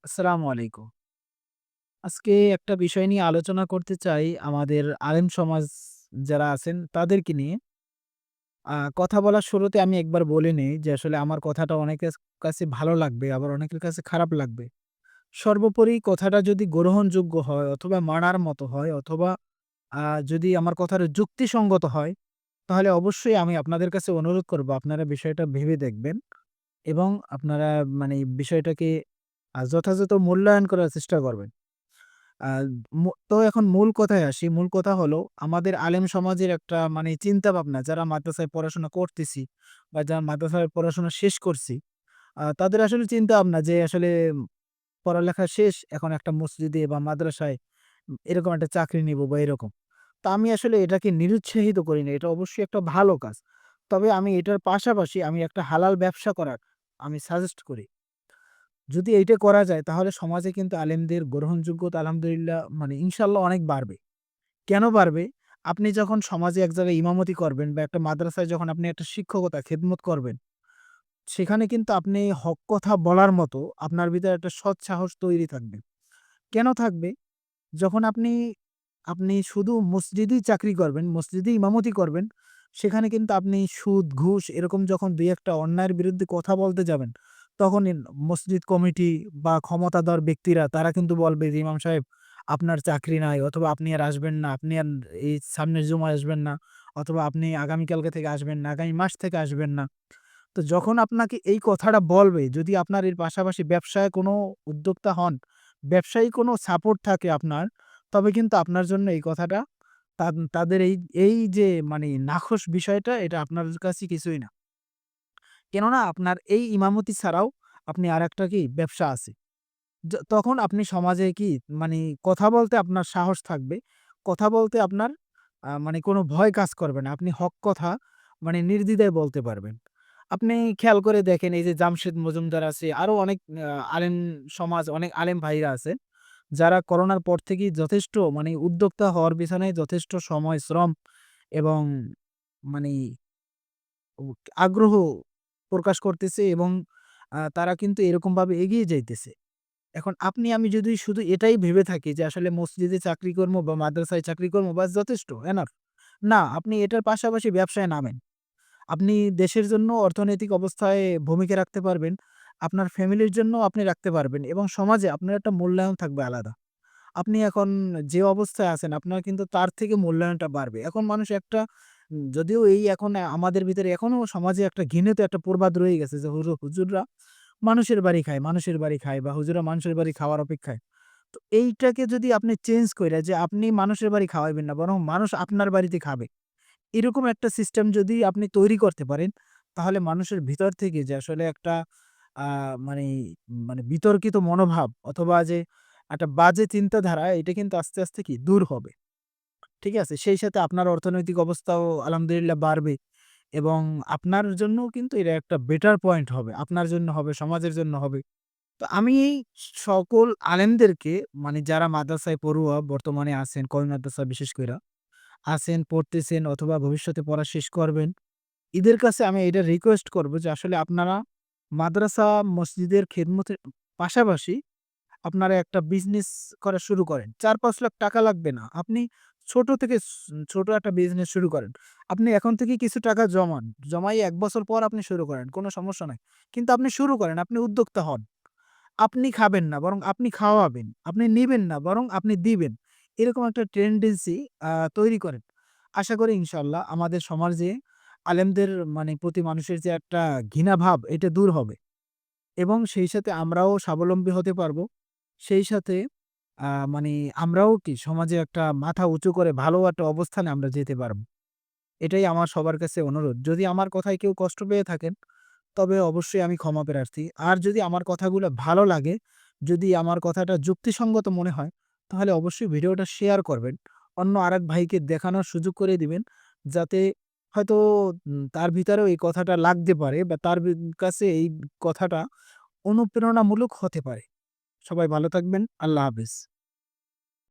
আসসালামু আলাইকুম। আজকে একটা বিষয় নিয়ে আলোচনা করতে চাই আমাদের আলেম সমাজ যারা আছেন তাদেরকে নিয়ে। কথা বলার শুরুতে আমি একবার বলে নেই যে আসলে আমার কথাটা অনেকের কাছে ভালো লাগবে আবার অনেকের কাছে খারাপ লাগবে। সর্বোপরি কথাটা যদি গ্রহণযোগ্য হয় অথবা মানার মতো হয় অথবা আ যদি আমার কথাটা যুক্তিসঙ্গত হয় তাহলে অবশ্যই আমি আপনাদের কাছে অনুরোধ করব আপনারা বিষয়টা ভেবে দেখবেন এবং আপনারা মানে বিষয়টাকে যথাযথ মূল্যায়ন করার চেষ্টা করবেন। আ তো এখন মূল কথায় আসি। মূল কথা হলো আমাদের আলেম সমাজের একটা মানে চিন্তাভাবনা যারা মাদ্রাসায় পড়াশোনা করতেছি বা যারা মাদ্রাসায় পড়াশোনা শেষ করছি, তাদের আসলে চিন্তাভাবনা যে আসলে পড়ালেখা শেষ এখন একটা মসজিদে বা মাদ্রাসায় এরকম একটা চাকরি নিবো বা এরকম। তো আমি আসলে এটাকে নিরুৎসাহিত করি না। এটা অবশ্যই একটা ভালো কাজ। তবে আমি এটার পাশাপাশি আমি একটা হালাল ব্যবসা করার আমি সাজেস্ট করি। যদি এইটা করা যায় তাহলে সমাজে কিন্তু আলেমদের গ্রহণযোগ্যতা আলহামদুলিল্লাহ মানে ইনশাআল্লাহ অনেক বাড়বে। কেন বাড়বে? আপনি যখন সমাজে এক জায়গায় ইমামতি করবেন বা একটা মাদ্রাসায় যখন আপনি একটা শিক্ষকতা খেদমত করবেন, সেখানে কিন্তু আপনি হক কথা বলার মতো আপনার ভিতরে একটা সৎ সাহস তৈরি থাকবে। কেন থাকবে? যখন আপনি শুধু মসজিদেই চাকরি করবেন, মসজিদেই ইমামতি করবেন, সেখানে কিন্তু আপনি সুদ, ঘুষ এরকম যখন ২-১ টা অন্যায়ের বিরুদ্ধে কথা বলতে যাবেন, তখন মসজিদ কমিটি বা ক্ষমতাধর ব্যক্তিরা তারা কিন্তু বলবে যে, "ইমাম সাহেব আপনার চাকরি নাই অথবা আপনি আর আসবেন না। আপনি আর এই সামনের জুমায় আসবেন না অথবা আপনি আগামীকালকে থেকে আসবেন না, আগামী মাস থেকে আসবেন না।" তো যখন আপনাকে এই কথাটা বলবে, যদি আপনার এর পাশাপাশি ব্যবসায় কোনো উদ্যোক্তা হন, ব্যবসায়ী কোনো সাপোর্ট থাকে আপনার, তবে কিন্তু আপনার জন্য এই কথাটা তাদের এই যে মানে নাখোশ বিষয়টা এটা আপনার কাছে কিছুই না। কেননা আপনার এই ইমামতি ছাড়াও আপনি আরেকটা কি ব্যবসা আছে। তখন আপনি সমাজে কি মানে কথা বলতে আপনার সাহস থাকবে। কথা বলতে আপনার মানে কোনো ভয় কাজ করবে না। আপনি হক কথা মানে নির্দ্বিধায় বলতে পারবেন। আপনি খেয়াল করে দেখেন এই যে জামশেদ মজুমদার আছে, আরো অনেক আলেম সমাজ, অনেক আলেম ভাইরা আছে, যারা করোনার পর থেকেই যথেষ্ট মানে উদ্যোক্তা হওয়ার পেছনে যথেষ্ট সময়, শ্রম এবং মানে উ আগ্রহ প্রকাশ করতেছে এবং তারা কিন্তু এরকমভাবে এগিয়ে যাইতেছে। এখন আপনি আমি যদি শুধু এটাই ভেবে থাকি যে আসলে মসজিদে চাকরি করবো বা মাদ্রাসায় চাকরি করবো বাস যথেষ্ট এনাফ। না, আপনি এটার পাশাপাশি ব্যবসায় নামেন। আপনি দেশের জন্য অর্থনৈতিক অবস্থায় ভূমিকা রাখতে পারবেন। আপনার ফ্যামিলির জন্যও আপনি রাখতে পারবেন এবং সমাজে আপনার একটা মূল্যায়ন থাকবে আলাদা। আপনি এখন যে অবস্থায় আছেন আপনার কিন্তু তার থেকে মূল্যায়নটা বাড়বে। এখন মানুষ একটা যদিও এই এখন আমাদের ভিতরে এখনো সমাজে একটা ঘৃণিত একটা প্রবাদ রয়ে গেছে যে হুজুররা মানুষের বাড়ি খায়, মানুষের বাড়ি খায় বা হুজুররা মানুষের বাড়ি খাওয়ার অপেক্ষায়। তো এইটাকে যদি আপনি চেঞ্জ কইরা যে আপনি মানুষের বাড়ি খাওয়াইবেন না বরং মানুষ আপনার বাড়িতে খাবে। এরকম একটা সিস্টেম যদি আপনি তৈরি করতে পারেন, তাহলে মানুষের ভিতর থেকে যে আসলে একটা আ মানে মানে বিতর্কিত মনোভাব অথবা যে একটা বাজে চিন্তাধারা এটা কিন্তু আস্তে, আস্তে কি দূর হবে। ঠিক আছে? সেই সাথে আপনার অর্থনৈতিক অবস্থাও আলহামদুলিল্লাহ বাড়বে এবং আপনার জন্যও কিন্তু এটা একটা বেটার পয়েন্ট হবে। আপনার জন্য হবে, সমাজের জন্য হবে। তো আমি এই সকল আলেমদেরকে মানে যারা মাদ্রাসায় পড়ুয়া বর্তমানে আছেন, কওমি মাদ্রাসা বিশেষ কইরা আছেন, পড়তেছেন অথবা ভবিষ্যতে পড়া শেষ করবেন। এদের কাছে আমি এটা রিকোয়েস্ট করব যে আসলে আপনারা মাদ্রাসা, মসজিদের খেদমতের পাশাপাশি আপনারা একটা বিজনেস করা শুরু করেন। ৪-৫ লাখ টাকা লাগবে না। আপনি ছোট থেকে ছোট একটা বিজনেস শুরু করেন। আপনি এখন থেকেই কিছু টাকা জমান। জমায়ে ১ বছর পর আপনি শুরু করেন। কোন সমস্যা নাই। কিন্তু আপনি শুরু করেন, আপনি উদ্যোক্তা হন। আপনি খাবেন না বরং আপনি খাওয়াবেন। আপনি নিবেন না বরং আপনি দিবেন। এরকম একটা টেনডেন্সি তৈরি করেন। আশা করি ইনশাআল্লাহ আমাদের সমাজে আলেমদের মানে প্রতি মানুষের যে একটা ঘৃণাভাব এটা দূর হবে এবং সেই সাথে আমরাও স্বাবলম্বী হতে পারবো। সেই সাথে মানে আমরাও কি সমাজে একটা মাথা উঁচু করে ভালো একটা অবস্থানে আমরা যেতে পারবো। এটাই আমার সবার কাছে অনুরোধ। যদি আমার কথায় কেউ কষ্ট পেয়ে থাকেন তবে অবশ্যই আমি ক্ষমা প্রার্থী। আর যদি আমার কথাগুলো ভালো লাগে, যদি আমার কথাটা যুক্তিসঙ্গত মনে হয়, তাহলে অবশ্যই ভিডিওটা শেয়ার করবেন। অন্য আরেক ভাইকে দেখানোর সুযোগ করে দিবেন। যাতে হয়তো তার ভিতরেও এই কথাটা লাগতে পারে বা তার কাছে এই কথাটা অনুপ্রেরণামূলক হতে পারে। সবাই ভালো থাকবেন। আল্লাহ হাফেজ।